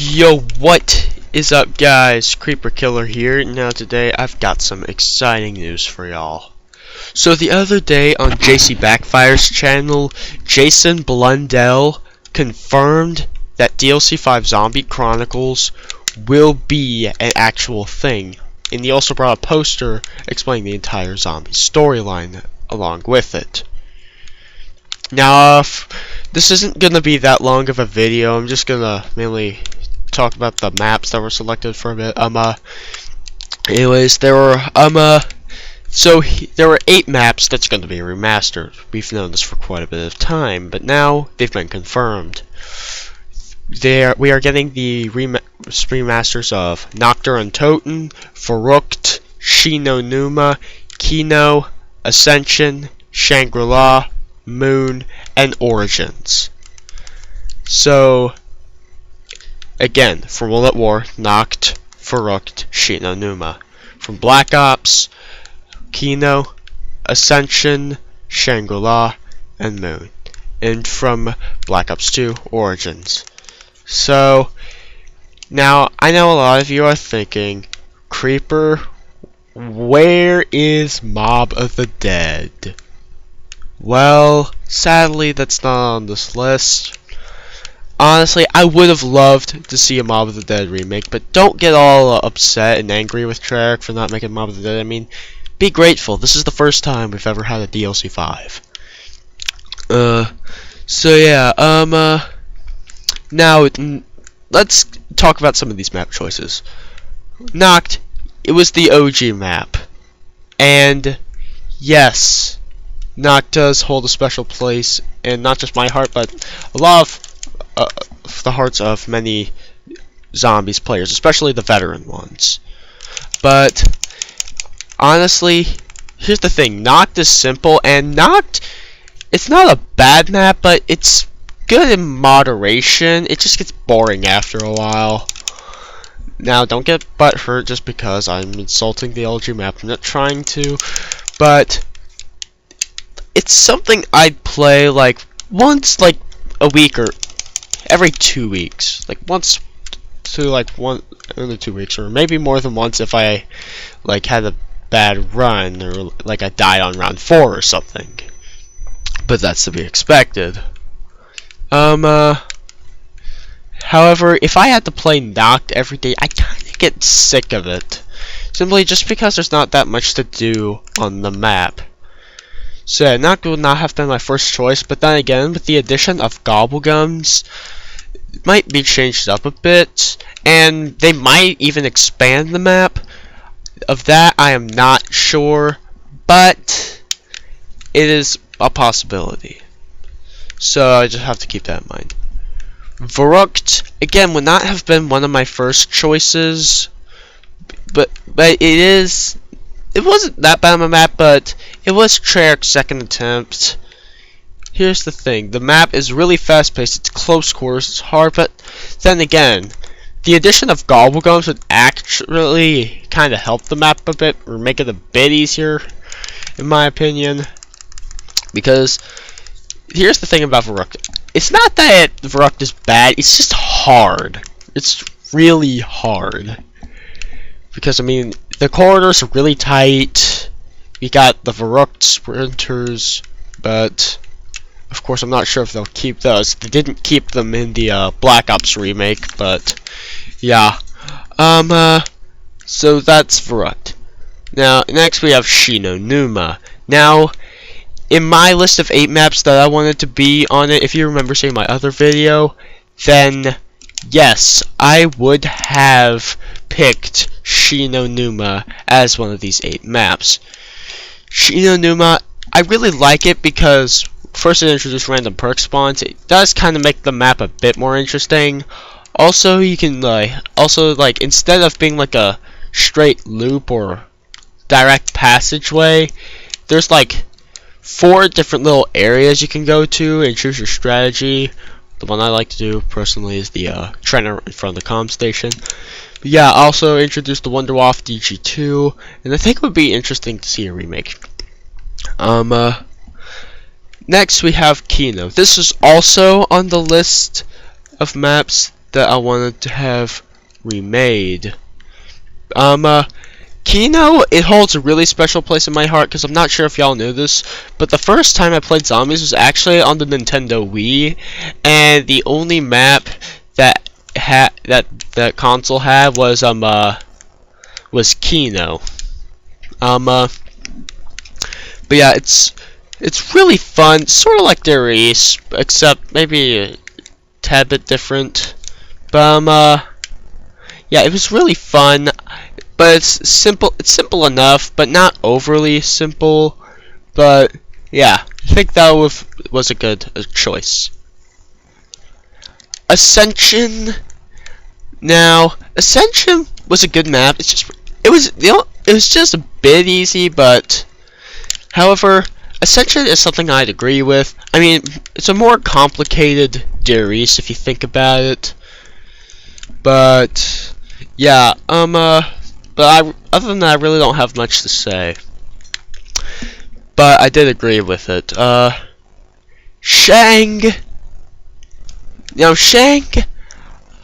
Yo, what is up, guys? Creeper Killer here. Now today I've got some exciting news for y'all. So the other day on JC Backfire's channel, Jason Blundell confirmed that DLC 5 Zombie Chronicles will be an actual thing. And he also brought a poster explaining the entire zombie storyline along with it. Now, this isn't gonna be that long of a video. I'm just gonna mainly talk about the maps that were selected for a bit. Anyways, there were there were 8 maps that's gonna be remastered. We've known this for quite a bit of time, but now they've been confirmed. We are getting the remasters of Noctur und Toten, Verrückt, Shino Numa, Kino, Ascension, Shangri-La, Moon, and Origins. So, again, from World at War, Nacht, Verrückt, Shino Numa. From Black Ops, Kino, Ascension, Shangri-La, and Moon. And from Black Ops 2, Origins. So, now, I know a lot of you are thinking, Creeper, where is Mob of the Dead? Well, sadly, that's not on this list. Honestly, I would have loved to see a Mob of the Dead remake, but don't get all upset and angry with Treyarch for not making Mob of the Dead. I mean, be grateful. This is the first time we've ever had a DLC 5. So yeah, now, let's talk about some of these map choices. Nacht, it was the OG map. And, yes, Nacht does hold a special place in not just my heart, but a lot of the hearts of many zombies players, especially the veteran ones. But honestly, here's the thing: Nacht is simple, and Nacht, it's not a bad map, but it's good in moderation. It just gets boring after a while. Now, don't get butthurt just because I'm insulting the LG map. I'm not trying to, but it's something I'd play like once, like a week or every 2 weeks, like once to like every 2 weeks, or maybe more than once if I like had a bad run or like I died on round 4 or something. But that's to be expected. However, if I had to play Nacht every day, I kind of get sick of it, simply just because there's not that much to do on the map. So yeah, Nacht would not have been my first choice, but then again, with the addition of Gobblegums, it might be changed up a bit, and they might even expand the map. Of that, I am not sure, but it is a possibility. So I just have to keep that in mind. Verrückt, again, would not have been one of my first choices, but it wasn't that bad of a map, but it was Treyarch's second attempt. Here's the thing: the map is really fast-paced, it's close quarters, it's hard, but then again, the addition of Gobblegums would actually kind of help the map a bit, or make it a bit easier, in my opinion. Because here's the thing about Verrückt: it's not that Verrückt is bad, it's just hard. It's really hard. Because, I mean, the corridors are really tight. We got the Verrückt sprinters, but of course I'm not sure if they'll keep those. They didn't keep them in the Black Ops remake, but yeah. So that's Verrückt. Now, next we have Shino Numa. Now, in my list of 8 maps that I wanted to be on it, if you remember seeing my other video, then yes, I would have picked Shino Numa as one of these 8 maps. Shino Numa, I really like it because first it introduced random perk spawns. It does kind of make the map a bit more interesting. Also, you can instead of being like a straight loop or direct passageway, there's like 4 different little areas you can go to and choose your strategy. The one I like to do personally is the trainer in front of the comm station. But yeah, also introduced the Wonderwaffe DG2, and I think it would be interesting to see a remake. Next we have Kino. This is also on the list of maps that I wanted to have remade. Kino, it holds a really special place in my heart because I'm not sure if y'all knew this, but the first time I played zombies was actually on the Nintendo Wii, and the only map that that console had was Kino. But yeah, it's really fun, sort of like Der East, except maybe a tad bit different. But yeah, it was really fun. But it's simple. It's simple enough, but not overly simple. But yeah, I think that was a good choice. Ascension. Now, Ascension was a good map. It was just a bit easy, but however, Ascension is something I'd agree with. I mean, it's a more complicated Der East if you think about it. But yeah, but other than that, I really don't have much to say. But I did agree with it. Shang. Now, Shang,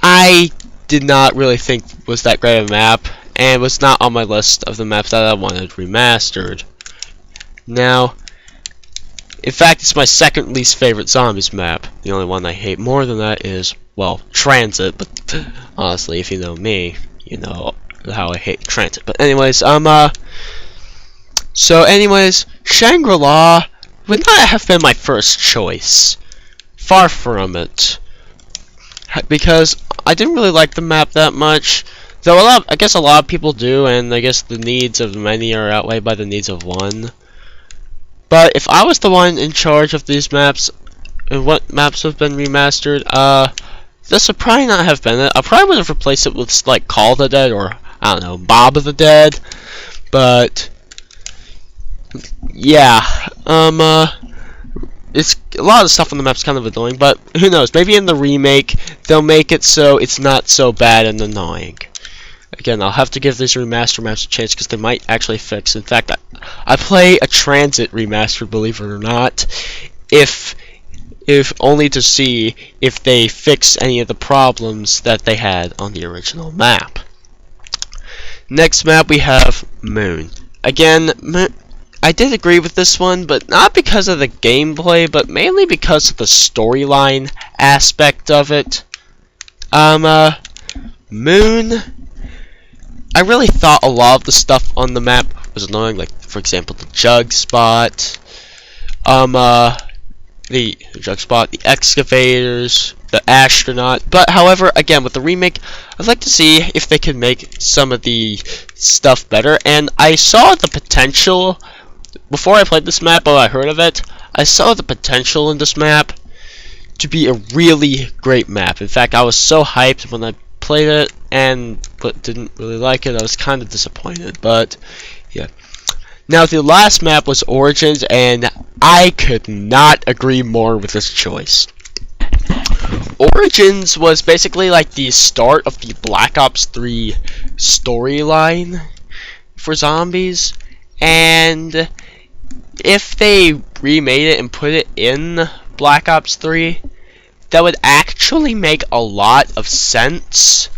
I did not really think was that great of a map, and was not on my list of the maps that I wanted remastered. Now, in fact, it's my second least favorite zombies map. The only one I hate more than that is, well, Transit. But honestly, if you know me, you know how I hate Transit. But anyways, so anyways, shangri-la would not have been my first choice. Far from it. Because I didn't really like the map that much. Though I guess a lot of people do, and I guess the needs of many are outweighed by the needs of one. But if I was the one in charge of these maps, and what maps have been remastered, this would probably not have been it. I probably would have replaced it with, like, Call of the Dead, or, I don't know, Mob of the Dead. But yeah, it's a lot of the stuff on the map's kind of annoying, but who knows? Maybe in the remake they'll make it so it's not so bad and annoying. Again, I'll have to give these remaster maps a chance because they might actually fix. In fact, I play a Transit remaster, believe it or not, if only to see if they fix any of the problems that they had on the original map. Next map we have Moon. Again, I did agree with this one, but not because of the gameplay, but mainly because of the storyline aspect of it. Moon, I really thought a lot of the stuff on the map was annoying, like, for example, the jug spot, the excavators, the astronaut. But however, again, with the remake, I'd like to see if they could make some of the stuff better. And I saw the potential before I played this map, or I heard of it. I saw the potential in this map to be a really great map. In fact, I was so hyped when I played it, but didn't really like it. I was kind of disappointed, but yeah. Now, the last map was Origins, and I could not agree more with this choice. Origins was basically like the start of the Black Ops 3 storyline for zombies, and if they remade it and put it in Black Ops 3, that would actually make a lot of sense,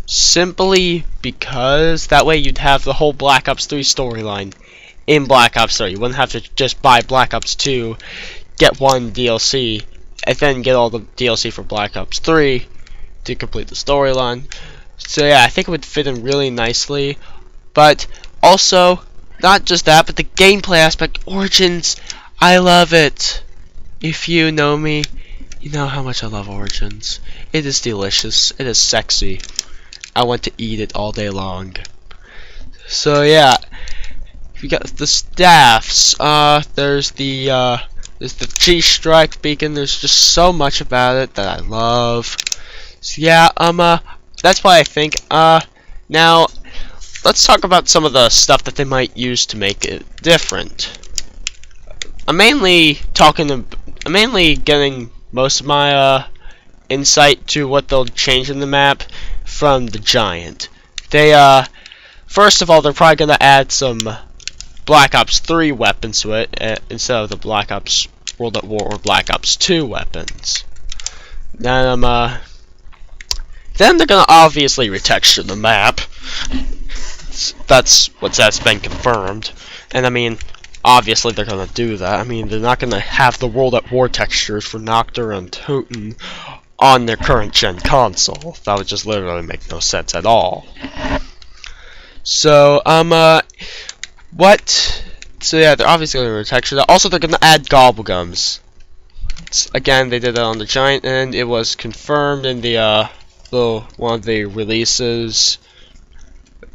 simply because that way you'd have the whole Black Ops 3 storyline in Black Ops 3. You wouldn't have to just buy Black Ops 2, get one DLC, and then get all the DLC for Black Ops 3 to complete the storyline. So yeah, I think it would fit in really nicely. But also, not just that, but the gameplay aspect. Origins, I love it. If you know me, you know how much I love Origins. It is delicious. It is sexy. I want to eat it all day long. So yeah, we got the staffs. There's the G-Strike beacon. There's just so much about it that I love. So yeah, that's why I think. Now, let's talk about some of the stuff that they might use to make it different. I'm mainly getting most of my insight to what they'll change in the map from the Giant. They first of all, they're probably gonna add some Black Ops 3 weapons to it instead of the Black Ops World at War or Black Ops 2 weapons. Then then they're gonna obviously retexture the map. That's been confirmed. And I mean, obviously they're gonna do that. I mean, they're not gonna have the World at War textures for Noctur and Toten on their current gen console. That would just literally make no sense at all. So, what? So yeah, they're obviously gonna retexture that. Also, they're gonna add gobblegums. Again, they did that on the Giant end. It was confirmed in the one of the releases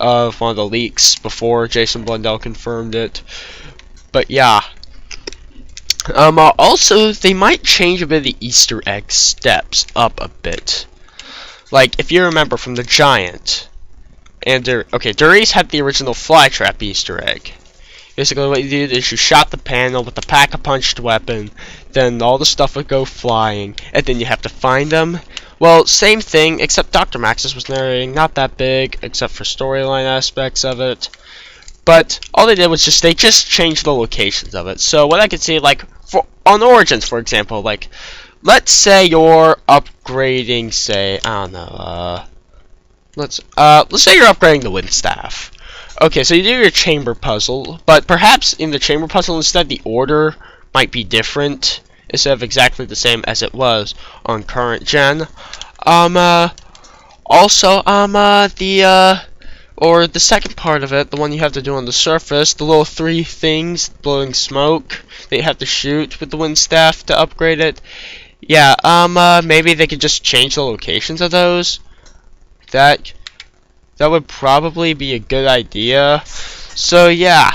of one of the leaks before Jason Blundell confirmed it. But yeah. Also, they might change a bit of the Easter egg steps up a bit. Like, if you remember from the Giant, and Duri's had the original Flytrap Easter egg. Basically, what you did is you shot the panel with the pack-a-punched weapon, then all the stuff would go flying, and then you have to find them. Well, same thing, except Dr. Maxis was narrating, not that big, except for storyline aspects of it. But all they did was they just changed the locations of it. So what I could see, like, on Origins, for example, like, let's say you're upgrading, say, I don't know, let's say you're upgrading the Wind Staff. Okay, so you do your chamber puzzle, but perhaps in the chamber puzzle instead the order might be different instead of exactly the same as it was on current gen. Also, the second part of it, the one you have to do on the surface, the little 3 things blowing smoke that you have to shoot with the Wind Staff to upgrade it. Yeah, maybe they could just change the locations of those. That would probably be a good idea. So yeah.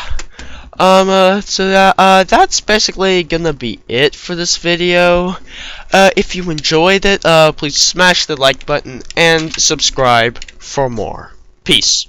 That's basically gonna be it for this video. If you enjoyed it, please smash the like button and subscribe for more. Peace.